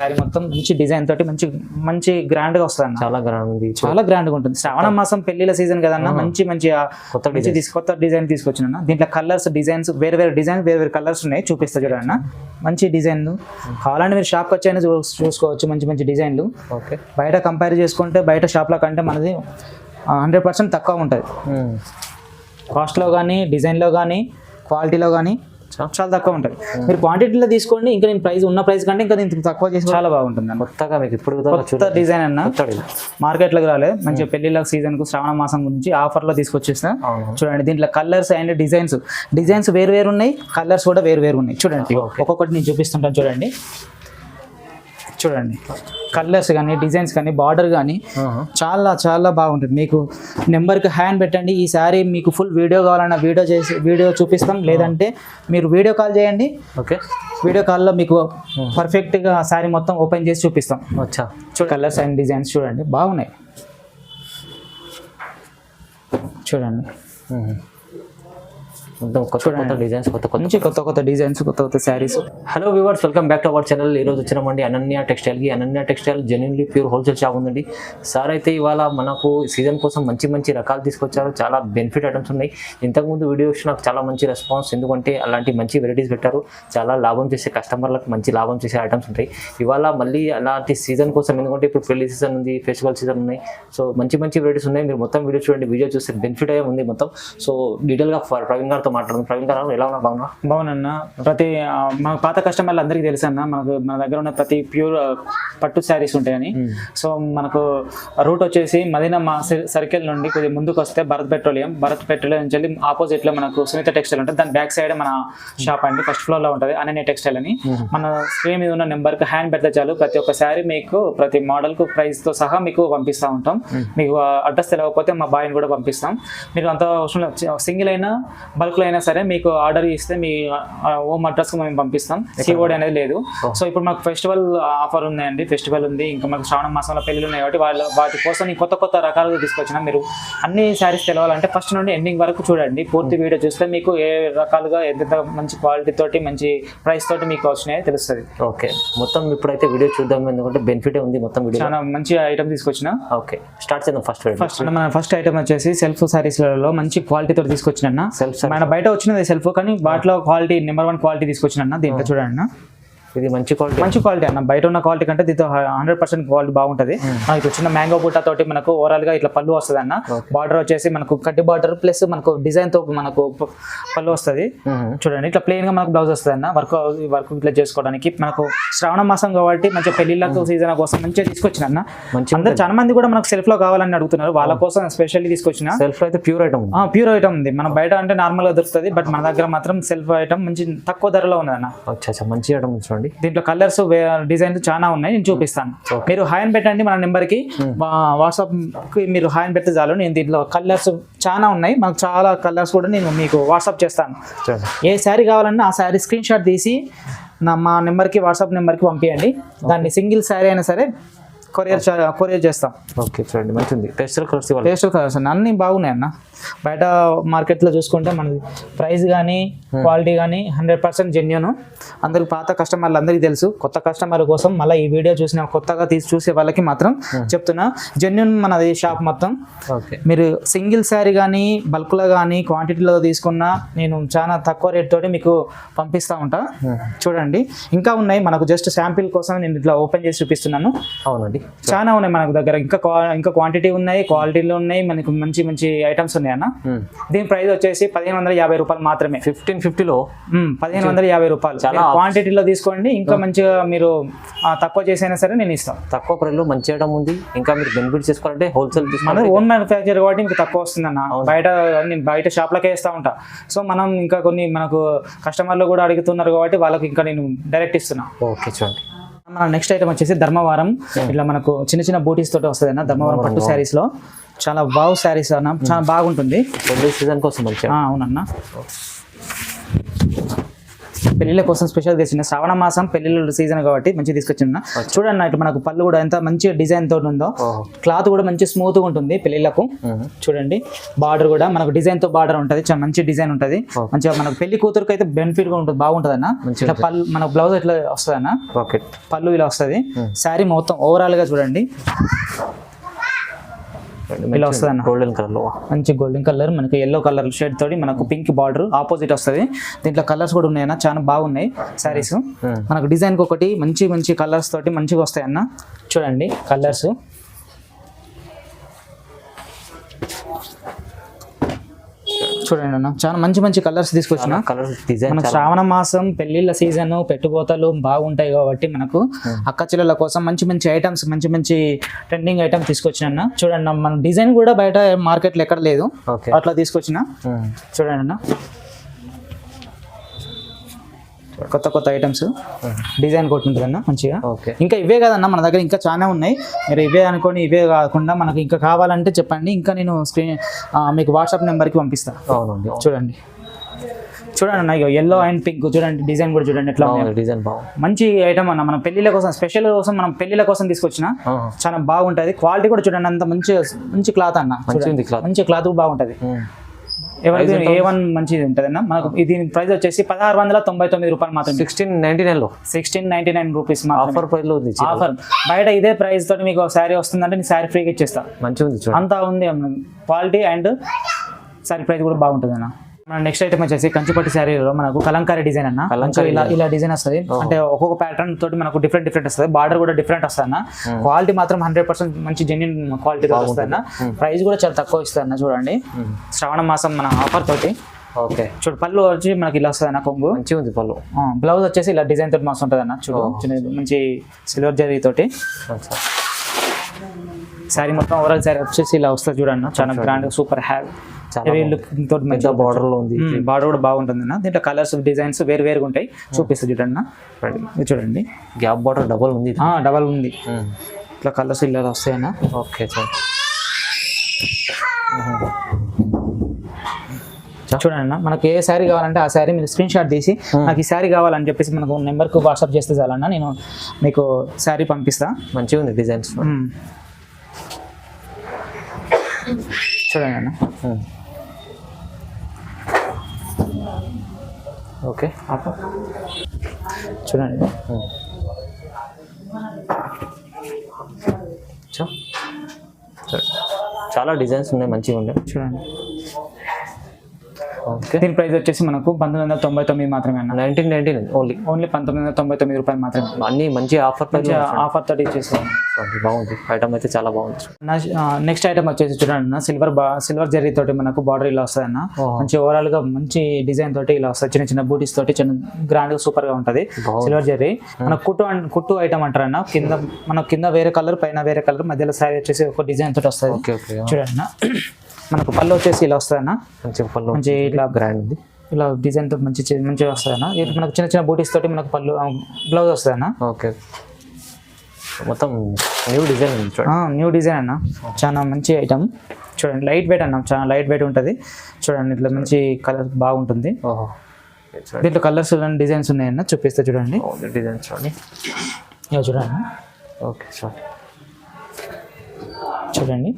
శారీ మొత్తం మంచి డిజైన్ తోటి మంచి మంచి గ్రాండ్ గా వస్తుంది అన్న. చాలా గ్రాండ్ ఉంది, చాలా గ్రాండ్ గా ఉంటుంది. శ్రావణ మాసం పెళ్లిల సీజన్ కదన్న, మంచి మంచి కొత్త డిజైన్ తీసుకొచ్చిన దీంట్లో కలర్స్ డిజైన్స్ వేరే వేరే కలర్స్ ఉన్నాయి, చూపిస్తా చూడన్న. మంచి డిజైన్లు కావాలంటే మీరు షాప్కి వచ్చైనా చూసుకోవచ్చు. మంచి మంచి డిజైన్లు. ఓకే, బయట కంపేర్ చేసుకుంటే బయట షాప్ల కంటే మనది 100% తక్కువ ఉంటుంది. కాస్ట్లో కానీ డిజైన్లో కానీ క్వాలిటీలో కానీ చాలా తక్కువ ఉంటుంది. మీరు క్వాంటిటీలో తీసుకోండి, ఇంకా నేను ఉన్న ప్రైస్ కంటే ఇంకా నేను తక్కువ చేసి చాలా బాగుంటుంది. కొత్తగా మీకు ఇప్పుడు కొత్త డిజైన్ అన్న, మార్కెట్లోకి రాలేదు. మంచిగా పెళ్లిళ్ళ సీజన్కు శ్రావణ మాసం గురించి ఆఫర్లో తీసుకొచ్చేస్తా. చూడండి దీంట్లో కలర్స్ అండ్ డిజైన్స్ వేరు ఉన్నాయి, కలర్స్ కూడా వేరు ఉన్నాయి. చూడండి ఒక్కొక్కటి నేను చూపిస్తుంటాను. చూడండి కలర్స్ కానీ డిజైన్స్ కానీ బార్డర్ కానీ చాలా చాలా బాగుంటుంది. మీకు నెంబర్కి హ్యాండ్ పెట్టండి. ఈ శారీ మీకు ఫుల్ వీడియో కావాలన్నా వీడియో చూపిస్తాం, లేదంటే మీరు వీడియో కాల్ చేయండి. ఓకే, వీడియో కాల్లో మీకు పర్ఫెక్ట్గా శారీ మొత్తం ఓపెన్ చేసి చూపిస్తాం. అచ్చా, కలర్స్ అండ్ డిజైన్స్ చూడండి బాగున్నాయి. చూడండి కొత్త డిజైన్స్, కొత్త డిజైన్స్, కొత్త saris. Hello viewers, welcome back to our channel. ఈరోజు వచ్చినామండి అనన్య టెక్స్టైల్కి. Ananya textile genuinely pure wholesale shop ఉందండి. సార్ అయితే ఇవాళ మనకు సీజన్ కోసం మంచి రకాలు తీసుకొచ్చారు. చాలా బెనిఫిట్ ఐటమ్స్ ఉన్నాయి. ఇంతకుముందు వీడియోస్ నాకు చాలా మంచి రెస్పాన్స్, ఎందుకంటే అలాంటి మంచి వెరైటీస్ పెట్టారు. చాలా లాభం చేసే కస్టమర్లకు మంచి లాభం చేసే ఐటమ్స్ ఉంటాయి. ఇవాళ మళ్ళీ అలాంటి సీజన్ కోసం, ఎందుకంటే ఇప్పుడు పెళ్లి సీజన్ ఉంది, ఫెస్టివల్ సీజన్ ఉన్నాయి. సో మంచి వెరైటీస్ ఉన్నాయి. మీరు మొత్తం వీడియో చూడండి. వీడియో చూస్తే బెనిఫిట్ అయ్యే ఉంది మొత్తం. సో డీటెయిల్గా ప్రవీణ్ గారితో మాట్లాడదాం. ప్రవీణ్ గారు ఎలా ఉన్నా? బాగున్నా. ప్రతి మన పాత కస్టమర్లు అందరికీ తెలుసు అన్న, మన దగ్గర ఉన్న ప్రతి ప్యూర్ పట్టు శారీస్ ఉంటాయని. సో మనకు రూట్ వచ్చేసి మదీనా సర్కిల్ నుండి కొద్దిగా ముందుకు వస్తే భరత్ పెట్రోలియం నుంచి వెళ్ళి ఆపోజిట్ లో మనకు సునీత టెక్స్టైల్ ఉంటుంది. దాని బ్యాక్ సైడ్ మన షాప్ అండి, ఫస్ట్ ఫ్లోర్ లో ఉంటుంది అనన్య టెక్స్టైల్ అని. మన స్క్రీన్ మీద ఉన్న నెంబర్ కి హ్యాండ్ పెడితే చాలు, ప్రతి ఒక్క శారీ మీకు ప్రతి మోడల్ కు ప్రైస్ తో సహా మీకు పంపిస్తూ ఉంటాం. మీకు అడ్రస్ తెలియకపోతే మా బాయ్ని కూడా పంపిస్తాం. మీరు అంత అవసరం సింగిల్ అయినా బల్క్ లో అయినా సరే మీకు ఆర్డర్ ఇస్తే మీ హోమ్ అడ్రస్ కు మేము పంపిస్తాం. సిఓడి అనేది లేదు. సో ఇప్పుడు మాకు ఫెస్టివల్ ఆఫర్ ఉన్నాయండి, ఫెస్టివల్ ఉంది. ఇంకా మనకు శ్రావణ మాసంలో పెళ్లిలు ఉన్నాయి కాబట్టి వాటి కోసం నేను కొత్త రకాలుగా తీసుకొచ్చిన. మీరు అన్ని శారీస్ తెలవాలంటే ఫస్ట్ నుండి ఎండింగ్ వరకు చూడండి. పూర్తి వీడియో చూస్తే మీకు ఏ రకాలుగా ఎంత మంచి క్వాలిటీ తోటి మంచి ప్రైస్ తోటి మీకు వచ్చినాయో తెలుస్తుంది. ఓకే, మొత్తం ఇప్పుడైతే వీడియో చూద్దాం, ఎందుకంటే బెనిఫిట్ ఉంది మొత్తం వీడియో. చాలా మంచి ఐటమ్ తీసుకొచ్చిన. ఓకే, స్టార్ట్ చేద్దాం. మన ఫస్ట్ ఐటమ్ వచ్చేసి సెల్ఫ్ శారీస్లలో మంచి క్వాలిటీ తోటి తీసుకొచ్చిన. మన బయట వచ్చినది సెల్ఫ్, కానీ వాటిలో క్వాలిటీ నెంబర్ 1 క్వాలిటీ తీసుకొచ్చిన. దీంట్లో చూడండి ఇది మంచి క్వాలిటీ అన్న. బయట ఉన్న క్వాలిటీ కంటే దీంతో 100% క్వాలిటీ బాగుంటుంది. మనకి వచ్చిన మ్యాంగో బూటా తోటి మనకు ఓవరాల్ గా ఇట్లా పళ్ళు వస్తుంది అన్న. బార్డర్ వచ్చేసి మనకు కడ్డీ బార్డర్ ప్లస్ మనకు డిజైన్ తో మనకు పళ్ళు వస్తుంది. చూడండి ఇట్లా ప్లెయిన్ గా మనకు బ్లౌజ్ వస్తుంది అన్న. వర్క్ ఇట్లా చేసుకోవడానికి మనకు శ్రావణ మాసం కాబట్టి మంచి పెళ్లిళ్ళకు సీజన్ కోసం మంచిగా తీసుకొచ్చిన అన్న. అందరు చాలా మంది కూడా మనకు సెల్ఫ్ లో కావాలని అడుగుతున్నారు, వాళ్ళ కోసం స్పెషల్లీ తీసుకొచ్చిన. సెల్ఫ్ అయితే ప్యూర్ ఐటమ్ ఉంది. మన బయట అంటే నార్మల్ గా దొరుకుతుంది, బట్ మన దగ్గర మాత్రం సెల్ఫ్ ఐటమ్ మంచి తక్కువ ధరలో ఉంది అన్న. మంచి ఐటమ్ చూడండి. దీంట్లో కలర్స్ డిజైన్స్ చాలా ఉన్నాయి, నేను చూపిస్తాను. మీరు హాయ్ అని పెట్టండి మన నెంబర్ కి, వాట్సాప్ కి మీరు హాయ్ అని పెడితే చాలు. నేను దీంట్లో కలర్స్ చాలా ఉన్నాయి, మనకు చాలా కలర్స్ కూడా నేను మీకు వాట్సాప్ చేస్తాను. ఏ శారీ కావాలన్నా ఆ శారీ స్క్రీన్ షాట్ తీసి మా నెంబర్కి వాట్సాప్ నెంబర్కి పంపించండి. దాన్ని సింగిల్ శారీ అయినా సరే కొరియర్ చేస్తాం. ఓకే, చూడండి మంచిది. పేస్టల్ కలర్స్ అన్నీ బాగున్నాయి అన్న. బయట మార్కెట్లో చూసుకుంటే మనది ప్రైస్ కానీ క్వాలిటీ కానీ 100% జెన్యూన్. అందరికి పాత కస్టమర్లు అందరికీ తెలుసు. కొత్త కస్టమర్ కోసం మళ్ళీ ఈ వీడియో కొత్తగా చూసే వాళ్ళకి మాత్రం చెప్తున్నా, జెన్యూన్ మనది షాప్ మొత్తం. మీరు సింగిల్ శారీ కానీ బల్క్లో కానీ క్వాంటిటీలో తీసుకున్నా నేను చాలా తక్కువ రేట్ తోటి మీకు పంపిస్తూ ఉంటా. చూడండి ఇంకా ఉన్నాయి మనకు, జస్ట్ శాంపిల్ కోసం నేను ఇట్లా ఓపెన్ చేసి చూపిస్తున్నాను. అవునండి, చాలా ఉన్నాయి మనకు దగ్గర. ఇంకా క్వాంటిటీ ఉన్నాయి, క్వాలిటీలో ఉన్నాయి, మనకు మంచి ఐటమ్స్ ఉన్నాయి అన్న. దీని ప్రైస్ వచ్చేసి 1550 రూపాయలు మాత్రమే. 1550లో 1550 రూపాయలు. చాలా క్వాంటిటీలో తీసుకోండి. ఇంకా మంచిగా మీరు తక్కువ చేసైనా సరే నేను ఇస్తాను. తక్కువ ప్రైస్ లో మంచి ఐటమ్ ఉంది. ఇంకా మీరు బెనిఫిట్ చేసుకోవాలంటే హోల్సేల్ మన ఓన్ మ్యానుఫ్యాక్చర్ కాబట్టి మీకు తక్కువ వస్తుంది అన్న. నేను బయట షాప్లకే ఇస్తా ఉంటా. సో మనం ఇంకా కొన్ని మనకు కస్టమర్లు కూడా అడుగుతున్నారు కాబట్టి వాళ్ళకి ఇంకా నేను డైరెక్ట్ ఇస్తున్నా. ఓకే, చూడండి మన నెక్స్ట్ ఐటమ్ వచ్చేసి ధర్మవరం. ఇట్లా మనకు చిన్న బూటీస్ తోటి వస్తుంది అన్న. ధర్మవరం పట్టు శారీస్ లో చాలా వావ్ శారీస్ అన్న, చాలా బాగుంటుంది. సీజన్ కోసం అవునన్నా. పెళ్లిళ్ళ కోసం స్పెషల్ తెచ్చిన శ్రావణ మాసం పెళ్లిళ్ళ సీజన్ కాబట్టి మంచిగా తీసుకొచ్చిన చూడండి ఇటు మనకు పళ్ళు కూడా ఎంత మంచి డిజైన్ తోటి ఉందో క్లాత్ కూడా మంచి స్మూత్ గా ఉంటుంది పెళ్లిళ్ళకు చూడండి బార్డర్ కూడా మనకు డిజైన్ తో బార్డర్ ఉంటుంది చాలా మంచి డిజైన్ ఉంటుంది మంచిగా మనకు పెళ్లి కూతురుకి అయితే బెనిఫిట్ గా ఉంటుంది బాగుంటుంది అన్న ఇట్లా పళ్ళు మన బ్లౌజ్ ఇట్లా వస్తుంది అన్న పళ్ళు ఇలా వస్తుంది శారీ మొత్తం ఓవరాల్ గా చూడండి ఇలా వస్తుంది అన్న గోల్డెన్ కలర్ లో మంచి గోల్డెన్ కలర్ మనకి ఎల్లో కలర్ షేడ్ తోటి మనకు పింక్ బార్డర్ ఆపోజిట్ వస్తుంది దీంట్లో కలర్స్ కూడా ఉన్నాయన్న చాలా బాగున్నాయి శారీస్ మనకు డిజైన్ కి ఒకటి మంచి మంచి కలర్స్ తోటి మంచిగా వస్తాయి అన్న చూడండి కలర్స్ చూడండి అన్న చాలా మంచి మంచి కలర్స్ తీసుకొచ్చిన కలర్ డిజైన్ మనకు శ్రావణ మాసం పెళ్లిళ్ళ సీజన్ పెట్టుబోతలు బాగుంటాయి కాబట్టి మనకు అక్క చెల్లెల కోసం మంచి మంచి ఐటమ్స్ మంచి మంచి ట్రెండింగ్ ఐటమ్స్ తీసుకొచ్చిన చూడండి అన్న మన డిజైన్ కూడా బయట మార్కెట్లో ఎక్కడ లేదు అట్లా తీసుకొచ్చిన చూడండి అన్న కొత్త కొత్త ఐటమ్స్ డిజైన్ కొట్టి ఉంటుంది అన్న మంచిగా ఇంకా ఇవే కదన్న మన దగ్గర ఇంకా చాలా ఉన్నాయి మీరు ఇవే అనుకోని ఇవే కాకుండా మనకు ఇంకా కావాలంటే చెప్పండి ఇంకా నేను స్క్రీన్ మీకు వాట్సాప్ నెంబర్కి పంపిస్తాను చూడండి చూడండి అన్న ఇక ఎల్లో అండ్ పింక్ చూడండి డిజైన్ కూడా చూడండి ఎట్లా డిజైన్ బాగుంది మంచి ఐటమ్ అన్న మనం పెళ్లిళ్ళ కోసం స్పెషల్ కోసం మనం పెళ్లిళ్ళ కోసం తీసుకొచ్చిన చాలా బాగుంటుంది క్వాలిటీ కూడా చూడండి అంత మంచి మంచి క్లాత్ అన్న మంచి క్లాత్ బాగుంటుంది ఎవరికి A1 మంచిది ఉంటుంది అన్న మనకు దీని ప్రైస్ వచ్చేసి 1699 రూపాయలు మాత్రం 1699 రూపీస్ ఆఫర్ ప్రైస్ లో ఉంది ఆఫర్ బయట ఇదే ప్రైస్ తోటి మీకు శారీ వస్తుందంటే నేను శారీ ఫ్రీగా ఇచ్చేస్తా మంచిగా ఉంది అంతా ఉంది క్వాలిటీ అండ్ శారీ ప్రైస్ కూడా బాగుంటుంది అన్న మన నెక్స్ట్ ఐటమ్ వచ్చేసి కంచిపట్టు శారీలో మనకు కలంకారీ డిజైన్ అన్న ఇలా ఇలా డిజైన్ వస్తుంది అంటే ఒక్కొక్క ప్యాటర్న్ తోటి మనకు డిఫరెంట్ వస్తుంది బార్డర్ కూడా డిఫరెంట్ వస్తుంది అన్న క్వాలిటీ మాత్రం 100% మంచి జెన్యున్ క్వాలిటీ వస్తుంది అన్న ప్రైస్ కూడా చాలా తక్కువ ఇస్తుంది అన్న చూడండి శ్రావణ మాసం మన ఆఫర్ తోటి చూడు పళ్ళు వచ్చి మనకి ఇలా వస్తుంది అన్న కొంగు మంచిగా ఉంది పళ్ళు బ్లౌజ్ వచ్చేసి ఇలా డిజైన్ తోటి మస్తు ఉంటుంది అన్న చూడు మంచి సిల్వర్ జరీ తోటి శారీ మొత్తం ఓవరాల్ శారీ వచ్చేసి ఇలా వస్తుంది చూడండి చాలా గ్రాండ్ సూపర్ హ్యావ్ తోటి మంచి బార్డర్ లో ఉంది బార్డర్ కూడా బాగుంటుంది అన్న దీంట్లో కలర్స్ డిజైన్స్ వేరుగా ఉంటాయి చూపిస్తుంది చూడండి చూడండి గ్యాప్ బార్డర్ డబల్ ఉంది డబల్ ఉంది ఇట్లా కలర్స్ ఇలా వస్తాయన్న చూడండి అన్న మనకి ఏ శారీ కావాలంటే ఆ శారీ మీరు స్క్రీన్ షాట్ తీసి నాకు ఈ శారీ కావాలని చెప్పేసి మనకు నెంబర్కు వాట్సాప్ చేస్తే చాలన్నా నేను మీకు శారీ పంపిస్తా మంచిగా ఉంది డిజైన్స్ చూడండి అన్న చూడండి చాలా డిజైన్స్ ఉన్నాయి మంచిగా ఉన్నాయి చూడండి దీని ప్రైస్ వచ్చేసి మనకు 1999 మాత్రమే అన్న 1999 ఓన్లీ 1999 రూపాయలు మాత్రమే అన్ని మంచి ఆఫర్ తోటి ఇచ్చేసాం బాగుంది ఐటమ్ అయితే చాలా బాగుంది నెక్స్ట్ ఐటమ్ వచ్చేసి చూడండి సిల్వర్ జరీ తోటి మనకు బార్డర్ ఇలా వస్తుంది అన్న మంచి ఓవరాల్ గా మంచి డిజైన్ తోటి ఇలా వస్తుంది చిన్న చిన్న బూటీస్ తోటి చిన్న గ్రాండ్ గా సూపర్ గా ఉంటది సిల్వర్ జరీ మన కుట్టు ఐటమ్ అంటారు అన్న మనకు కింద వేరే కలర్ పైన వేరే కలర్ మధ్యలో శారీ వచ్చేసి ఒక డిజైన్ తోటి వస్తుంది చూడండి మనకు పళ్ళు వచ్చేసి ఇలా వస్తుంది అన్న మంచి ఇట్లా గ్రాండ్ ఉంది ఇలా డిజైన్ తోటి మంచిగా వస్తుంది అన్న మనకు చిన్న చిన్న బూటీస్ తోటి మనకు పళ్ళు బ్లౌజ్ వస్తుంది అన్న మొత్తం న్యూ డిజైన్ అన్న చాలా మంచి ఐటమ్ చూడండి లైట్ వెయిట్ అన్న చాలా లైట్ వెయిట్ ఉంటుంది చూడండి ఇట్లా మంచి కలర్ బాగుంటుంది దీంట్లో కలర్స్ డిజైన్స్ ఉన్నాయన్న చూపిస్తే చూడండి డిజైన్స్ చూడండి చూడండి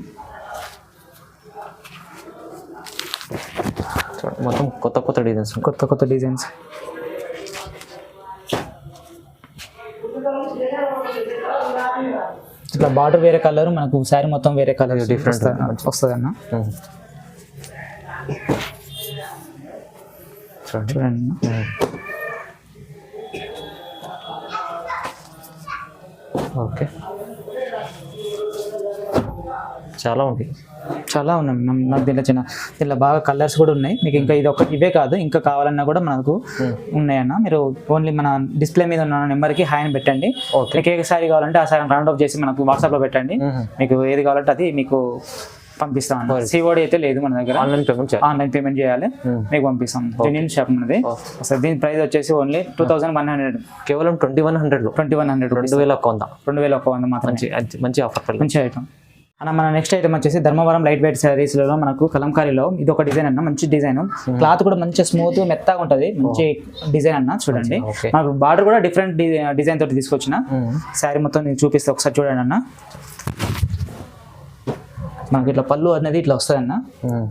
మొత్తం కొత్త డిజైన్స్ ఇట్లా బార్డర్ వేరే కలర్ మనకు శారీ మొత్తం వేరే కలర్ డిఫరెంట్ వస్తుంది అన్న చూడండి చాలా ఉంది చాలా ఉన్నాయి నాకు దీంట్లో బాగా కలర్స్ కూడా ఉన్నాయి మీకు ఇంకా ఇది ఒకటి ఇవే కాదు ఇంకా కావాలన్నా కూడా మనకు ఉన్నాయన్న మీరు ఓన్లీ మన డిస్ప్లే మీద ఉన్న నెంబర్కి హాయ్ అని పెట్టండి మీకు ఏ సారీ కావాలంటే ఆ సారీ రౌండ్ ఆఫ్ చేసి మనకు వాట్సాప్లో పెట్టండి మీకు ఏది కావాలంటే అది మీకు పంపిస్తాం సిఓడి అయితే లేదు మన దగ్గర ఆన్లైన్ పేమెంట్ చేయాలి మీకు పంపిస్తాం జెన్యూన్ షాప్ ఉన్నది అసలు దీని ప్రైస్ వచ్చేసి ఓన్లీ 2100 కేవలం 2100 2100 2100 మాత్రం మంచి ఆఫర్ మంచి ఐటమ్ అన్న మన నెక్స్ట్ ఐటమ్ వచ్చేసి ధర్మవరం లైట్ వెయిట్ శారీస్లలో మనకు కలంకారీలో ఇది ఒక డిజైన్ అన్న, మంచి డిజైన్, క్లాత్ కూడా మంచి స్మూత్ మెత్తగా ఉంటది, మంచి డిజైన్ అన్న. చూడండి మనకు బార్డర్ కూడా డిఫరెంట్ డిజైన్ తోటి తీసుకొచ్చిన శారీ మొత్తం నేను చూపిస్తే ఒకసారి చూడండి అన్న. మనకి ఇట్లా పళ్ళు అనేది ఇట్లా వస్తుంది అన్న,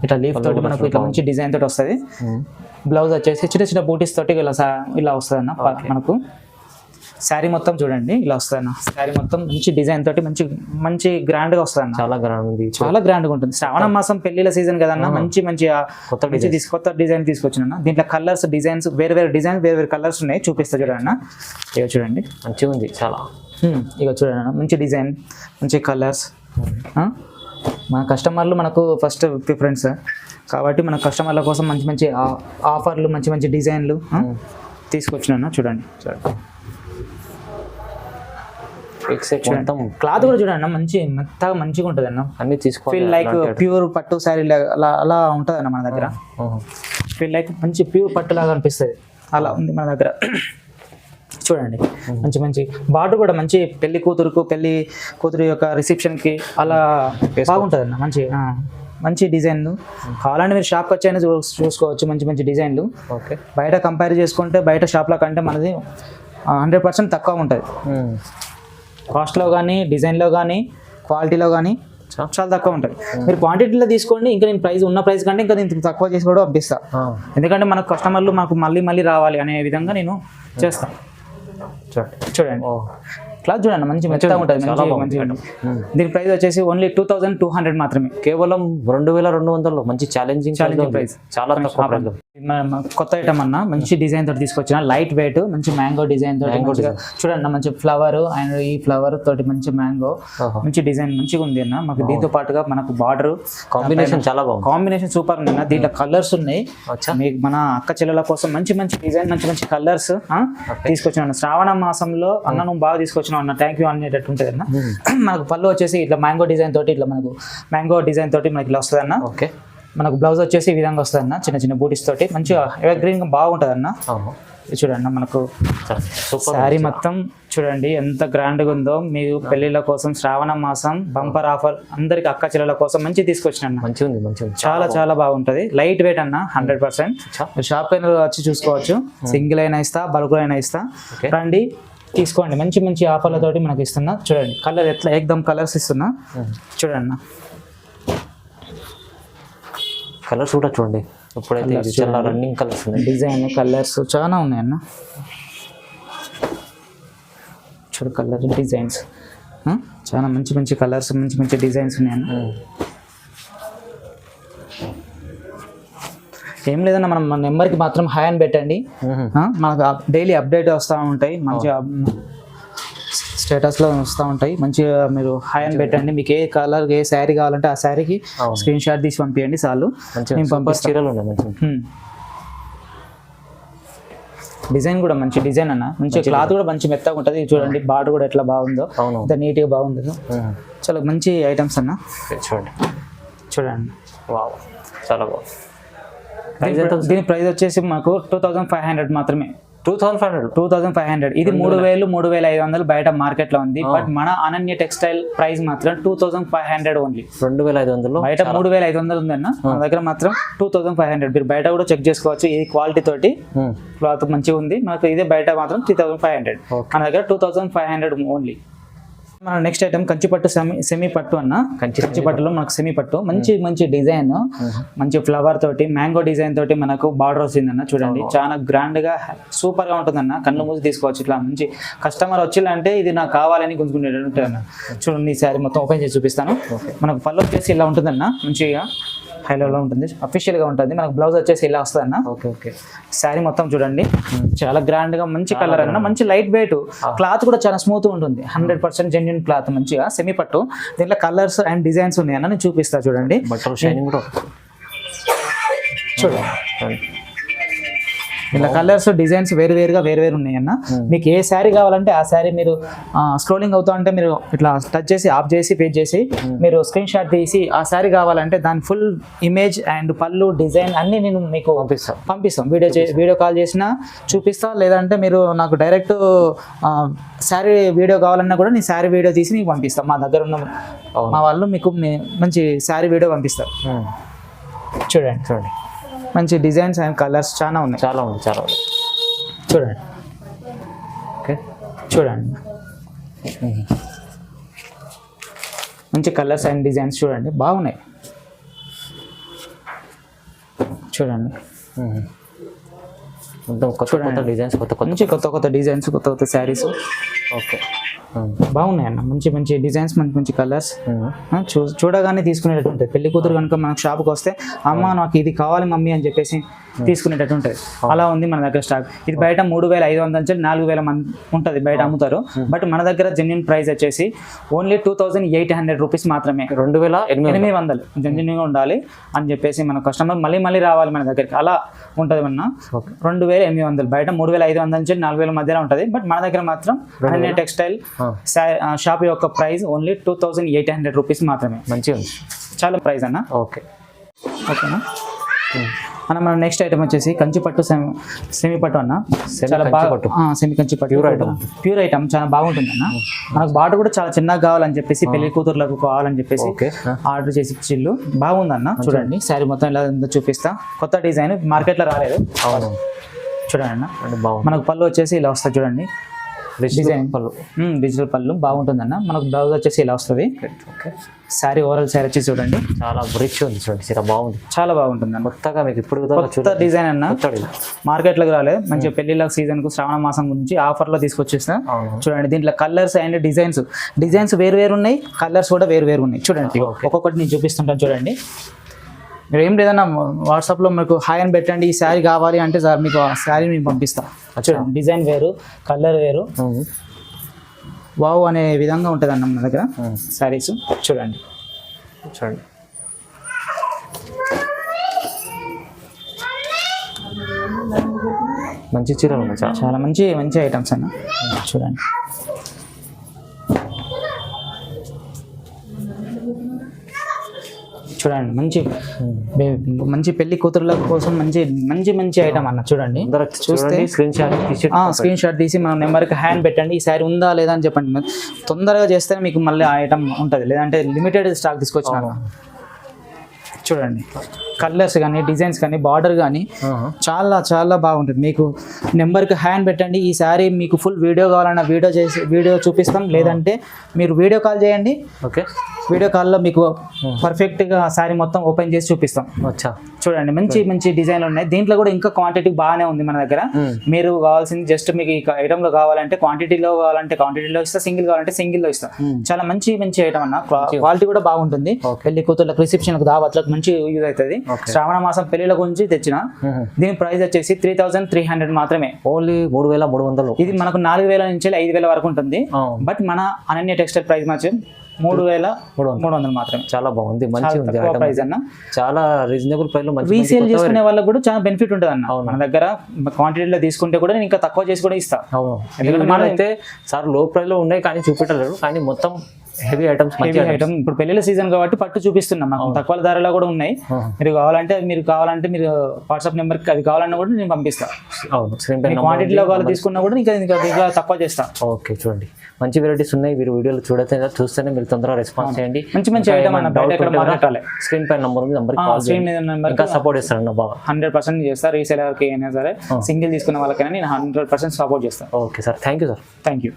ఇట్లా లీఫ్ తోటి మనకు ఇట్లా మంచి డిజైన్ తోటి వస్తుంది. బ్లౌజ్ వచ్చేసి చిన్న చిన్న బూటీస్ తోటి ఇలా వస్తుంది అన్న. మనకు శారీ మొత్తం చూడండి ఇలా వస్తుంది అన్న. శారీ మొత్తం మంచి డిజైన్ తోటి మంచి గ్రాండ్ గా వస్తుంది అన్న. చాలా గ్రాండ్ ఉంది, చాలా గ్రాండ్ గా ఉంటుంది. శ్రావణ మాసం పెళ్లిల సీజన్ కదన్న, మంచి కొత్త డిజైన్ తీసుకొచ్చిన. దీంట్లో కలర్స్ డిజైన్స్ వేరే డిజైన్ వేరే కలర్స్ ఉన్నాయి, చూపిస్తా చూడండి అన్న. ఇక చూడండి మంచిగా ఉంది చాలా. ఇక చూడండి అన్న, మంచి డిజైన్, మంచి కలర్స్. మన కస్టమర్లు మనకు ఫస్ట్ ప్రిఫరెన్స్ కాబట్టి మన కస్టమర్ల కోసం మంచి ఆఫర్లు, మంచి డిజైన్లు తీసుకొచ్చినా. చూడండి క్లాత్ కూడా చూడండి మంచి మెత్తగా మంచిగా ఉంటుంది అన్న. అన్ని తీసుకోవాలి, ఫీల్ లైక్ ప్యూర్ పట్టు శారీ అలా ఉంటుంది అన్న మన దగ్గర. ఫీల్ లైక్ మంచి ప్యూర్ పట్టు లాగా అనిపిస్తుంది, అలా ఉంది మన దగ్గర. చూడండి మంచి బార్డర్ కూడా మంచి పెళ్లి కూతురు యొక్క రిసెప్షన్ కి అలా బాగుంటుంది అన్న. మంచి డిజైన్లు కావాలంటే మీరు షాప్కి వచ్చి అయినా చూసుకోవచ్చు. మంచి డిజైన్లు బయట కంపేర్ చేసుకుంటే బయట షాప్ల కంటే మనది 100% తక్కువ ఉంటుంది. కాస్ట్లో కానీ, డిజైన్లో కానీ, క్వాలిటీలో కానీ చాలా తక్కువ ఉంటుంది. మీరు క్వాంటిటీలో తీసుకోండి, ఇంకా నేను ఉన్న ప్రైస్ కంటే ఇంకా నేను తక్కువ చేసి కూడా పంపిస్తా. ఎందుకంటే మన కస్టమర్లు మాకు మళ్ళీ రావాలి అనే విధంగా నేను చేస్తాను. చూడండి క్లాత్ చూడండి మంచి మెత్తగా ఉంటుంది. దీని ప్రైస్ వచ్చేసి ఓన్లీ 2200 మాత్రమే, కేవలం 2200. మంచి ఛాలెంజింగ్ ప్రైస్, చాలా తక్కువ. కొత్త ఐటమ్ అన్న, మంచి డిజైన్ తోటి తీసుకొచ్చిన, లైట్ వెయిట్, మంచి మ్యాంగో డిజైన్ తోటి. చూడండి మంచి ఫ్లవర్ అండ్ ఈ ఫ్లవర్ తోటి మంచి మ్యాంగో, మంచి డిజైన్ మంచిగా ఉంది అన్న. మాకు దీంతో పాటుగా మనకు బార్డర్ కాంబినేషన్ చాలా బాగుంది, కాంబినేషన్ సూపర్ ఉంది అన్న. దీంట్లో కలర్స్ ఉన్నాయి, మీకు మన అక్క చెల్లెల కోసం మంచి డిజైన్, మంచి కలర్స్ తీసుకొచ్చిన. శ్రావణ మాసంలో అన్న నువ్వు బాగా తీసుకొచ్చిన అన్న, థ్యాంక్ యూ అనేటట్టు ఉంటుంది అన్న. మనకు పళ్ళు వచ్చేసి ఇట్లా మ్యాంగో డిజైన్ తోటి మనకి ఇలా వస్తుంది అన్న. ఓకే, మనకు బ్లౌజ్ వచ్చేసి ఈ విధంగా వస్తుంది అన్న, చిన్న బూటీస్ తోటి మంచిగా ఎవర్ గ్రీన్ గా బాగుంటుంది అన్న. చూడండి మనకు శారీ మొత్తం చూడండి ఎంత గ్రాండ్ గా ఉందో. మీరు పెళ్లిళ్ళ కోసం శ్రావణ మాసం బంపర్ ఆఫర్ అందరికి అక్క చెల్లెల కోసం మంచి తీసుకొచ్చిన అన్న. మంచిగా చాలా బాగుంటుంది. లైట్ వెయిట్ అన్న, 100%. షాప్ అయినా వచ్చి చూసుకోవచ్చు, సింగిల్ అయినా ఇస్తా, బల్క్ అయినా ఇస్తా. రండి తీసుకోండి, మంచి ఆఫర్లతోటి మనకి ఇస్తున్నా. చూడండి కలర్ ఎట్లా ఏకదమ్ కలర్స్ ఇస్తున్నా. చూడండి కలర్స్ కూడా చూడండి, ఇప్పుడైతే చాలా రన్నింగ్ కలర్స్ ఉన్నాయి. డిజైన్ కలర్స్ చాలా ఉన్నాయన్న. చూడు కలర్ డిజైన్స్ చాలా మంచి కలర్స్, మంచి డిజైన్స్ ఉన్నాయన్న. ఏం లేదన్న, మనం మన నెంబర్కి మాత్రం హాయ్ అని పెట్టండి. మనకు డైలీ అప్డేట్ వస్తూ ఉంటాయి, మంచిగా స్టేటస్లో వస్తూ ఉంటాయి. మంచిగా మీరు హాయ్ అని పెట్టండి. మీకు ఏ కలర్ ఏ శారీ కావాలంటే ఆ శారీకి స్క్రీన్ షాట్ తీసి పంపించండి చాలు, నేను పంపిస్తాను. డిజైన్ కూడా మంచి డిజైన్ అన్న, మంచి క్లాత్ కూడా మంచి మెత్తగా ఉంటుంది. చూడండి బార్డర్ కూడా ఎట్లా బాగుందో, ఇంత నీట్గా బాగుందో. చాలా మంచి ఐటమ్స్ అన్న. చూడండి చాలా బాగుంది. దీని ప్రైస్ వచ్చేసి మాకు 2500 మాత్రమే. 2500. ఇది 3500 బయట మార్కెట్ లో ఉంది. బట్ మన అనన్య టెక్స్టైల్ ప్రైస్ మాత్రం 2500 ఓన్లీ. 2500 బయట 3500 ఉందన్న, మన దగ్గర మాత్రం 2500. మీరు బయట కూడా చెక్ చేసుకోవచ్చు, ఇది క్వాలిటీ తోటి క్లాత్ మంచిగా ఉంది. మనకు ఇదే బయట మాత్రం 3500, మన దగ్గర 2500 ఓన్లీ. మన నెక్స్ట్ ఐటమ్ కంచిపట్టు సెమీ పట్టు అన్న. కంచిపట్టులో మనకు సెమీ పట్టు మంచి డిజైన్, మంచి ఫ్లవర్ తోటి మ్యాంగో డిజైన్ తోటి మనకు బార్డర్ వచ్చిందన్న. చూడండి చాలా గ్రాండ్ గా సూపర్ గా ఉంటుందన్న, కళ్ళు మూసి తీసుకోవచ్చు. ఇట్లా మంచి కస్టమర్ వచ్చిందంటే ఇది నాకు కావాలని గుంజుకునేటట్టు ఉంటుంది అన్న. చూడండి ఈ శారీ మొత్తం ఓపెన్ చేసి చూపిస్తాను. మనకు పళ్ళు వచ్చేసి ఇలా ఉంటుందన్న, మంచిగా హైలో ఉంటుంది, అఫీషియల్ గా ఉంటుంది. మనకు బ్లౌజ్ వచ్చేసి ఇలా వస్తుంది అన్న. ఓకే శారీ మొత్తం చూడండి చాలా గ్రాండ్ గా మంచి కలర్ అన్న, మంచి లైట్ వెయిట్, క్లాత్ కూడా చాలా స్మూత్ ఉంటుంది. 100% జెన్యున్ క్లాత్, మంచిగా సెమీ పట్టు. దీంట్లో కలర్స్ అండ్ డిజైన్స్ ఉన్నాయి అన్న, నేను చూపిస్తా చూడండి. చూడండి ఇలా కలర్స్ డిజైన్స్ వేరు ఉన్నాయి అన్న. మీకు ఏ శారీ కావాలంటే ఆ శారీ మీరు స్క్రోలింగ్ అవుతా ఉంటే మీరు ఇట్లా టచ్ చేసి ఆఫ్ చేసి పేజ్ చేసి మీరు స్క్రీన్ షాట్ తీసి ఆ శారీ కావాలంటే దాని ఫుల్ ఇమేజ్ అండ్ పళ్ళు డిజైన్ అన్ని నేను మీకు పంపిస్తాం. వీడియో కాల్ చేసినా చూపిస్తా, లేదంటే మీరు నాకు డైరెక్ట్ శారీ వీడియో కావాలన్నా కూడా నేను శారీ వీడియో తీసి మీకు పంపిస్తాను. మా దగ్గర ఉన్న మా వాళ్ళు మీకు మంచి శారీ వీడియో పంపిస్తారు. చూడండి మంచి డిజైన్స్ అండ్ కలర్స్ చాలా ఉన్నాయి. చూడండి ఓకే చూడండి మంచి కలర్స్ అండ్ డిజైన్స్ చూడండి బాగున్నాయి. చూడండి మొత్తం కొత్త డిజైన్స్ మంచి కొత్త డిజైన్స్ కొత్త శారీస్ ఓకే బాగున్నాయి అన్న. మంచి డిజైన్స్ మంచి కలర్స్ చూడగానే తీసుకునేటట్టు ఉంటుంది. పెళ్లి కూతురు కనుక మనకు షాప్కి వస్తే అమ్మ నాకు ఇది కావాలి మమ్మీ అని చెప్పేసి తీసుకునేటట్టు ఉంటుంది. అలా ఉంది మన దగ్గర స్టాక్. ఇది బయట 3,500 నుంచి 4,000 మంది ఉంటుంది బయట అమ్ముతారు. బట్ మన దగ్గర జెన్యున్ ప్రైస్ వచ్చేసి ఓన్లీ 2,800 రూపీస్ మాత్రమే. 2,800 జెన్యున్గా ఉండాలి అని చెప్పేసి మన కస్టమర్ మళ్ళీ రావాలి మన దగ్గరికి. అలా ఉంటుంది అన్న. 2,800 బయట 3,500 నుంచి 4,000 మధ్యలో ఉంటుంది. బట్ మన దగ్గర మాత్రం అనన్య టెక్స్టైల్ షాప్ యొక్క ప్రైస్ ఓన్లీ 2,800 రూపీస్ మాత్రమే. మంచిగా ఉంది చాలా ప్రైస్ అన్న. ఓకేనా అన్న. మన నెక్స్ట్ ఐటమ్ వచ్చేసి కంచిపట్టు సెమీ పట్టు అన్న. చాలా బాగా సెమీ కంచిపట్టు ప్యూర్ ఐటమ్ చాలా బాగుంటుంది అన్న. మనకు బార్డర్ కూడా చాలా చిన్నగా కావాలని చెప్పేసి పెళ్లి కూతుర్లకు కావాలని చెప్పేసి ఆర్డర్ చేసి చిల్లు బాగుందన్న. చూడండి శారీ మొత్తం ఇలా చూపిస్తా. కొత్త డిజైన్ మార్కెట్లో రాలేదు. చూడండి అన్న. మనకు పళ్ళు వచ్చేసి ఇలా వస్తుంది చూడండి. డిజైన్ పళ్ళు డిజిటల్ పళ్ళు బాగుంటుందన్న. మనకు బ్లౌజ్ వచ్చేసి ఇలా వస్తుంది. శారీ ఓవరాల్ శారీ వచ్చేసి చూడండి చాలా రిచ్ ఉంది. చూడండి చాలా బాగుంది. చాలా బాగుంటుంది అన్న. కొత్తగా మీకు ఇప్పుడు కొత్త డిజైన్ అన్న. మార్కెట్లోకి రాలేదు. మంచిగా పెళ్లిళ్ళ సీజన్కు శ్రావణ మాసం గురించి ఆఫర్లో తీసుకొచ్చేస్తా. చూడండి దీంట్లో కలర్స్ అండ్ డిజైన్స్ వేరు ఉన్నాయి. కలర్స్ కూడా వేరు ఉన్నాయి. చూడండి ఒక్కొక్కటి నేను చూపిస్తుంటాను. చూడండి మీరు ఏం లేదన్నా వాట్సాప్లో మీకు హాయ్ అని పెట్టండి, ఈ శారీ కావాలి అంటే సార్ మీకు ఆ శారీ నేను పంపిస్తాను. చూడండి డిజైన్ వేరు కలర్ వేరు వావ్ అనే విధంగా ఉంటుంది అన్న మన దగ్గర శారీస్. చూడండి మంచి చీరలు ఉన్నాయి. చాలా మంచి ఐటమ్స్ అన్న. చూడండి మంచి పెళ్లి కూతురుల కోసం మంచి ఐటమ్ అన్న. చూడండి చూస్తే స్క్రీన్ షాట్ తీసి మన నెంబర్కి హ్యాండ్ పెట్టండి, ఈ శారీ ఉందా లేదా అని చెప్పండి. తొందరగా చేస్తే మీకు మళ్ళీ ఆ ఐటమ్ ఉంటుంది, లేదంటే లిమిటెడ్ స్టాక్ తీసుకొచ్చినాను. చూడండి కలర్స్ కానీ డిజైన్స్ కానీ బార్డర్ కానీ చాలా బాగుంటుంది. మీకు నెంబర్కి హ్యాండ్ పెట్టండి, ఈ శారీ మీకు ఫుల్ వీడియో కావాలన్నా వీడియో చూపిస్తాం, లేదంటే మీరు వీడియో కాల్ చేయండి. వీడియో కాల్లో మీకు పర్ఫెక్ట్గా శారీ మొత్తం ఓపెన్ చేసి చూపిస్తాం. చూడండి మంచి డిజైన్లు ఉన్నాయి. దీంట్లో కూడా ఇంకా క్వాంటిటీ బాగానే ఉంది మన దగ్గర. మీరు కావాల్సింది జస్ట్ మీకు ఈ ఐటమ్లో కావాలంటే క్వాంటిటీలో ఇస్తా, సింగిల్ కావాలంటే సింగిల్లో ఇస్తా. చాలా మంచి ఐటమ్ అన్న. క్వాలిటీ కూడా బాగుంటుంది. పెళ్లి కూతుర్లకు రిసెప్షన్లకు దావత్లకు మంచి యూజ్ అవుతుంది. శ్రావణ మాసం పెళ్లిల గురించి తెచ్చిన. దీని ప్రైస్ వచ్చేసి 3,300 మాత్రమే. ఓన్లీ 3,300. ఇది మనకు 4,000 నుంచి 5,000 వరకు ఉంటుంది. బట్ మన అనన్య టెక్స్టైల్ ప్రైస్ మాత్రం 3,300 మాత్రమే. చాలా బాగుంది. మంచి ప్రైస్ అన్న. చాలా రీజనబుల్ ప్రైస్ లో రీసేల్ చేసుకునే వాళ్ళకి కూడా చాలా బెనిఫిట్ ఉంటుంది అన్న. మన దగ్గర క్వాంటిటీలో తీసుకుంటే కూడా నేను ఇంకా తక్కువ చేసి కూడా ఇస్తా. ఎందుకంటే మనైతే సార్ లో ప్రైస్ లో ఉన్నాయి కానీ చూపెట్టలేరు, కానీ మొత్తం హెవీ ఐటమ్స్ ఇప్పుడు పెళ్లిళ్ళ సీజన్ కాబట్టి పట్టు చూపిస్తున్నాం. మాకు తక్కువ ధరలో కూడా ఉన్నాయి. మీరు కావాలంటే మీరు వాట్సాప్ నెంబర్కి అది కావాలన్నా కూడా నేను పంపిస్తాను. క్వాంటిటీలో కావాలి తీసుకున్నా కూడా ఇంకా తక్కువ చేస్తా. ఓకే చూడండి మంచి వెరైటీస్ ఉన్నాయి. మీరు వీడియోలు చూస్తేనే మీరు తొందరగా రెస్పాన్స్ చేయండి. మంచి ఐటమ్ అన్న. స్క్రీన్ పైన నంబర్ ఉంది, ఇంకా సపోర్ట్ చేస్తాను బాగా. 100% చేస్తా. రీసేలర్కి అయినా సరే సింగిల్ తీసుకున్న వాళ్ళకైనా నేను 100% సపోర్ట్ చేస్తాను. Okay sir, thank you sir. Thank you.